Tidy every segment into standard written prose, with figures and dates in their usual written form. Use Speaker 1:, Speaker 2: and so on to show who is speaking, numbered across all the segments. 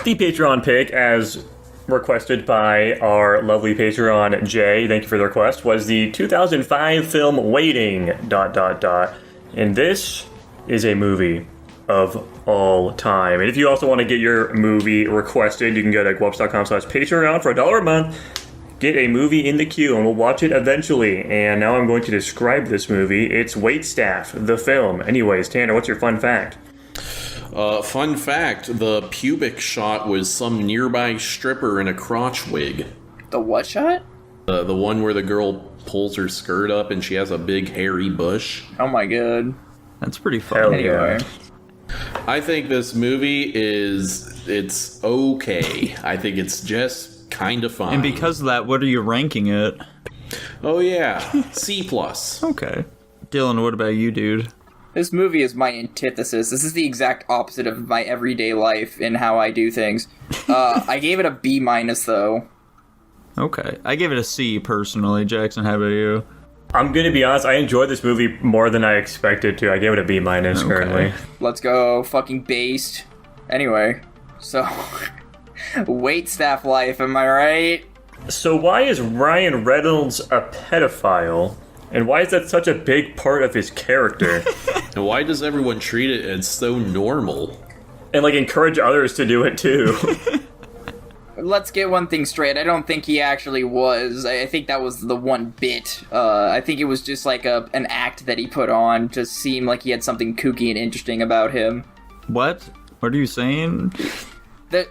Speaker 1: the Patreon pick, as requested by our lovely Patreon, Jay, thank you for the request, was the 2005 film Waiting, ... And this is a movie of all time. And if you also want to get your movie requested, you can go to guapish.com/Patreon for $1 a month. Get a movie in the queue, and we'll watch it eventually. And now I'm going to describe this movie. It's Waitstaff, the film. Anyways, Tanner, what's your fun fact?
Speaker 2: Fun fact, the pubic shot was some nearby stripper in a crotch wig.
Speaker 3: The what shot?
Speaker 2: The one where the girl pulls her skirt up and she has a big hairy bush.
Speaker 3: Oh my god.
Speaker 4: That's pretty fun.
Speaker 3: Anyway.
Speaker 2: I think this movie it's okay. I think it's just kind of fun.
Speaker 4: And because of that, what are you ranking it?
Speaker 2: Oh yeah, C+.
Speaker 4: Okay. Dylan, what about you, dude?
Speaker 3: This movie is my antithesis. This is the exact opposite of my everyday life and how I do things. I gave it a B- though.
Speaker 4: Okay. I gave it a C personally. Jackson, how about you?
Speaker 1: I'm going to be honest, I enjoyed this movie more than I expected to. I gave it a B- currently.
Speaker 3: Let's go fucking based. Anyway, so waitstaff life, am I right?
Speaker 1: So why is Ryan Reynolds a pedophile? And why is that such a big part of his character?
Speaker 2: And why does everyone treat it as so normal?
Speaker 1: And, like, encourage others to do it, too.
Speaker 3: Let's get one thing straight. I don't think he actually was. I think that was the one bit. I think it was just like an act that he put on to seem like he had something kooky and interesting about him.
Speaker 4: What? What are you saying?
Speaker 3: There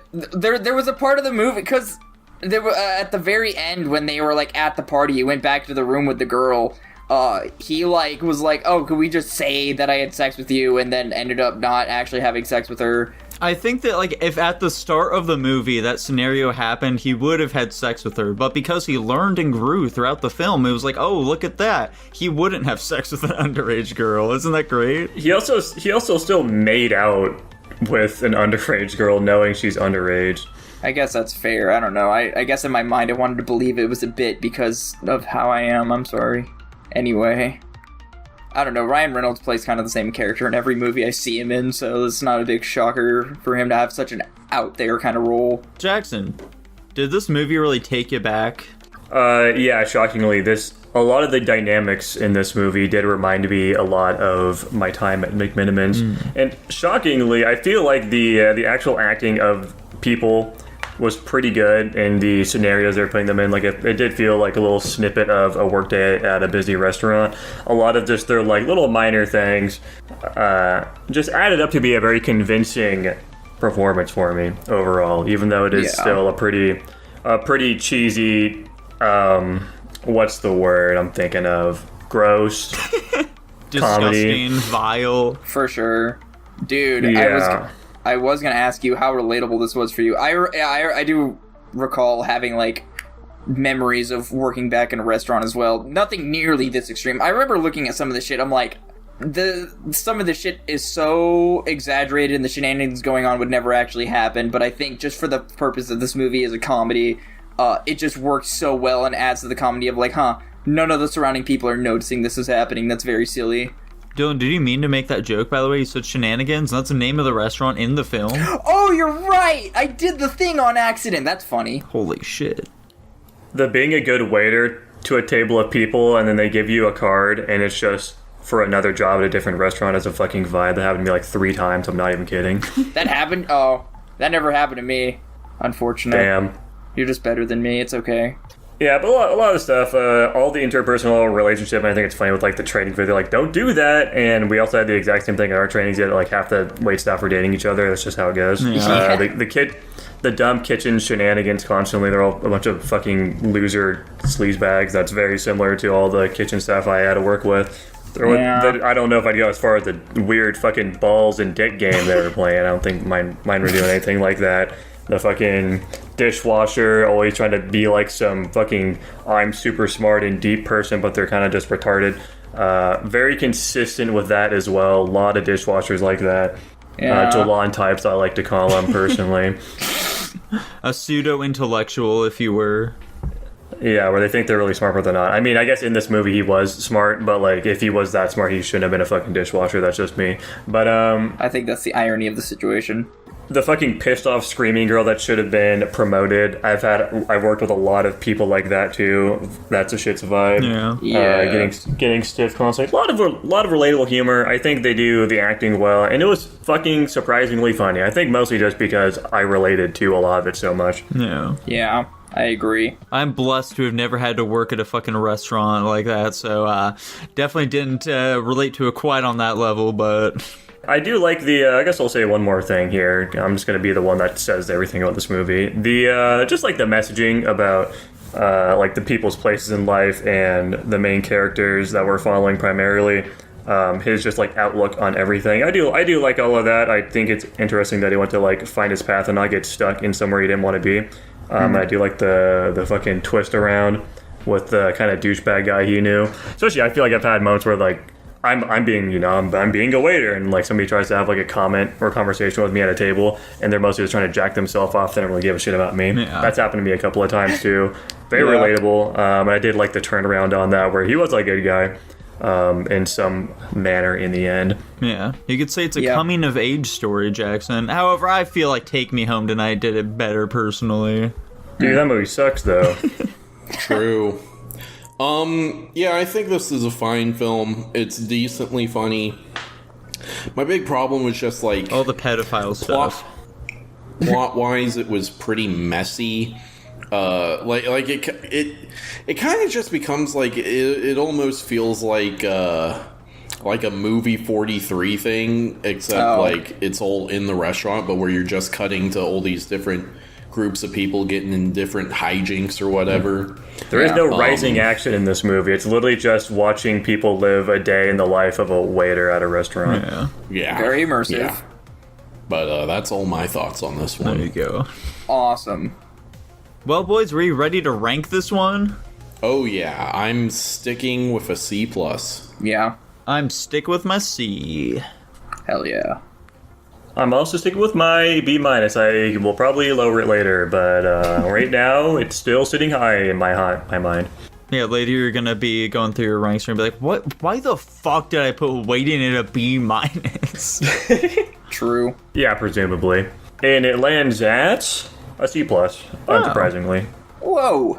Speaker 3: was a part of the movie, because there were, at the very end when they were like at the party, he went back to the room with the girl. He like was like, oh, could we just say that I had sex with you, and then ended up not actually having sex with her.
Speaker 4: I think that, like, if at the start of the movie that scenario happened, he would have had sex with her. But because he learned and grew throughout the film, it was like, oh, look at that. He wouldn't have sex with an underage girl. Isn't that great?
Speaker 1: He also still made out with an underage girl knowing she's underage.
Speaker 3: I guess that's fair. I don't know. I guess in my mind I wanted to believe it was a bit because of how I am. I'm sorry. Anyway. I don't know, Ryan Reynolds plays kind of the same character in every movie I see him in, so it's not a big shocker for him to have such an out-there kind of role.
Speaker 4: Jackson, did this movie really take you back?
Speaker 1: Yeah, shockingly, a lot of the dynamics in this movie did remind me a lot of my time at McMinimans. And shockingly, I feel like the actual acting of people was pretty good in the scenarios they're putting them in. Like, it did feel like a little snippet of a workday at a busy restaurant. A lot of just their, like, little minor things just added up to be a very convincing performance for me overall, even though it is still a pretty cheesy, what's the word I'm thinking of? Gross.
Speaker 4: Disgusting,
Speaker 1: comedy.
Speaker 4: vile.
Speaker 3: For sure. Dude,
Speaker 1: Yeah.
Speaker 3: I was gonna ask you how relatable this was for you. I do recall having, like, memories of working back in a restaurant as well. Nothing nearly this extreme. I remember looking at some of the shit, I'm like, some of the shit is so exaggerated and the shenanigans going on would never actually happen, but I think just for the purpose of this movie as a comedy, it just works so well and adds to the comedy of, like, none of the surrounding people are noticing this is happening. That's very silly.
Speaker 4: Dylan, did you mean to make that joke, by the way? You said shenanigans? That's the name of the restaurant in the film?
Speaker 3: Oh, you're right! I did the thing on accident. That's funny.
Speaker 4: Holy shit.
Speaker 1: The being a good waiter to a table of people and then they give you a card and it's just for another job at a different restaurant as a fucking vibe. That happened to me like 3 times. I'm not even kidding.
Speaker 3: That happened? Oh, that never happened to me. Unfortunate.
Speaker 1: Damn.
Speaker 3: You're just better than me. It's okay.
Speaker 1: Yeah, but a lot of stuff, all the interpersonal relationship, and I think it's funny with, like, the training video, they're like, don't do that, and we also had the exact same thing in our trainings, yet, like, half the waitstaff were dating each other. That's just how it goes.
Speaker 4: Yeah.
Speaker 1: The dumb kitchen shenanigans constantly, they're all a bunch of fucking loser sleazebags. That's very similar to all the kitchen staff I had to work with. I don't know if I'd go as far as the weird fucking balls and dick game they were playing. I don't think mine were doing anything like that. The fucking dishwasher always trying to be like some fucking I'm super smart and deep person, but they're kind of just retarded. Very consistent with that as well. A lot of dishwashers like that.
Speaker 3: Yeah.
Speaker 1: Jalon types, I like to call them personally.
Speaker 4: A pseudo-intellectual, if you were.
Speaker 1: Yeah, where they think they're really smart, but they're not. I mean, I guess in this movie he was smart, but, like, if he was that smart, he shouldn't have been a fucking dishwasher. That's just me. But,
Speaker 3: I think that's the irony of the situation.
Speaker 1: the fucking pissed off screaming girl that should have been promoted. I've worked with a lot of people like that too. That's a shit's vibe. Getting stiff constantly. A lot of relatable humor. I think they do the acting well, and it was fucking surprisingly funny. I think mostly just because I related to a lot of it so much.
Speaker 3: Yeah, I agree.
Speaker 4: I'm blessed to have never had to work at a fucking restaurant like that, so definitely didn't relate to it quite on that level, but...
Speaker 1: I do like the, I guess I'll say one more thing here. I'm just going to be the one that says everything about this movie. Just like the messaging about, like the people's places in life and the main characters that we're following primarily. His just like outlook on everything. I do like all of that. I think it's interesting that he went to like find his path and not get stuck in somewhere he didn't want to be. I do like the fucking twist around with the kind of douchebag guy he knew. Especially, I feel like I've had moments where like I'm being a waiter, and like somebody tries to have like a comment or a conversation with me at a table, and they're mostly just trying to jack themselves off. They don't really give a shit about me. Yeah. That's happened to me a couple of times too. Very relatable. I did like the turnaround on that, where he was like a good guy in some manner in the end.
Speaker 4: Yeah, you could say it's a coming of age story, Jackson. However, I feel like Take Me Home Tonight did it better personally.
Speaker 1: Dude, that movie sucks though.
Speaker 2: True. Yeah, I think this is a fine film. It's decently funny. My big problem was just like
Speaker 4: all the pedophile stuff.
Speaker 2: Plot-wise, it was pretty messy. It kind of just becomes like it almost feels like a movie 43 thing, except like it's all in the restaurant, but where you're just cutting to all these different groups of people getting in different hijinks or whatever.
Speaker 1: There is no rising action in this movie. It's literally just watching people live a day in the life of a waiter at a restaurant.
Speaker 2: Yeah.
Speaker 3: Very immersive.
Speaker 2: Yeah. But that's all my thoughts on this one.
Speaker 4: There you go.
Speaker 3: Awesome.
Speaker 4: Well, boys, were you ready to rank this one?
Speaker 2: Oh, yeah. I'm sticking with a C+.
Speaker 3: Yeah.
Speaker 4: I'm stick with my C.
Speaker 3: Hell yeah.
Speaker 1: I'm also sticking with my B-. I will probably lower it later, but right now it's still sitting high in my mind.
Speaker 4: Yeah, later you're gonna be going through your ranks and be like, "What? Why the fuck did I put Waiting at a B-?"
Speaker 3: True.
Speaker 1: Yeah, presumably. And it lands at a C+, unsurprisingly.
Speaker 3: Whoa.